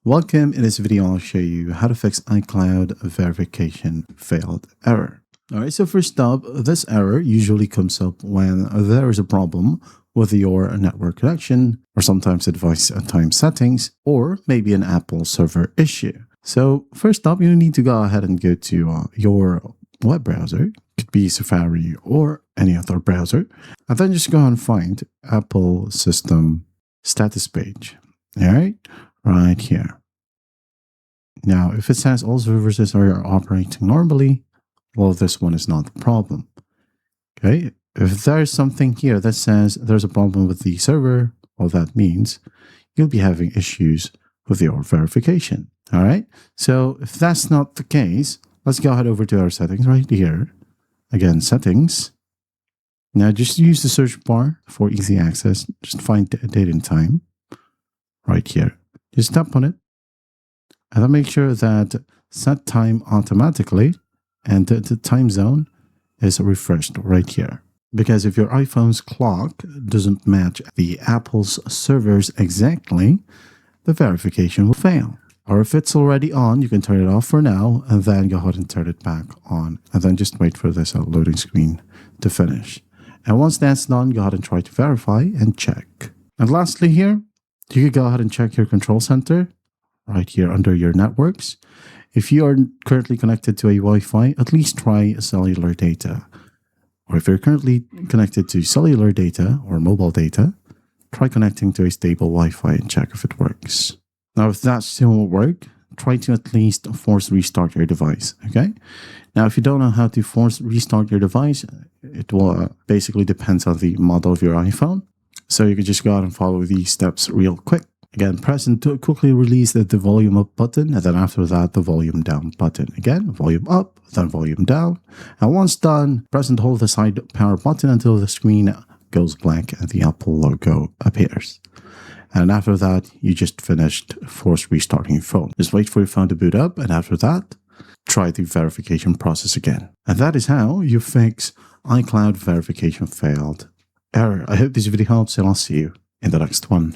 Welcome. In this video, I'll show you how to fix iCloud verification failed error. Alright, so first up, this error usually comes up when there is a problem with your network connection, or sometimes the device time settings, or maybe an Apple server issue. So first up, you need to go ahead and go to your web browser. It could be Safari or any other browser. And then just go and find Apple system status page. Alright, right here. Now, if it says all services are operating normally, well, this one is not the problem. Okay, if there's something here that says there's a problem with the server, well, that means you'll be having issues with your verification. All right, so if that's not the case, let's go ahead over to our settings right here. Again, settings. Now, just use the search bar for easy access. Just find date and time right here. Just tap on it. And then make sure that set time automatically and the time zone is refreshed right here. Because if your iPhone's clock doesn't match the Apple's servers exactly, the verification will fail. Or if it's already on, you can turn it off for now and then go ahead and turn it back on. And then just wait for this loading screen to finish. And once that's done, go ahead and try to verify and check. And lastly here, you can go ahead and check your control center right here under your networks. If you are currently connected to a Wi-Fi, at least try cellular data. Or if you're currently connected to cellular data or mobile data, try connecting to a stable Wi-Fi and check if it works. Now, if that still won't work, try to at least force restart your device, okay? Now, if you don't know how to force restart your device, it will basically depends on the model of your iPhone. So you can just go out and follow these steps real quick. Again, press and quickly release the volume up button, and then after that, the volume down button. Again, volume up, then volume down. And once done, press and hold the side power button until the screen goes blank and the Apple logo appears. And after that, you just finished force restarting your phone. Just wait for your phone to boot up, and after that, try the verification process again. And that is how you fix iCloud verification failed error. I hope this video helps, and I'll see you in the next one.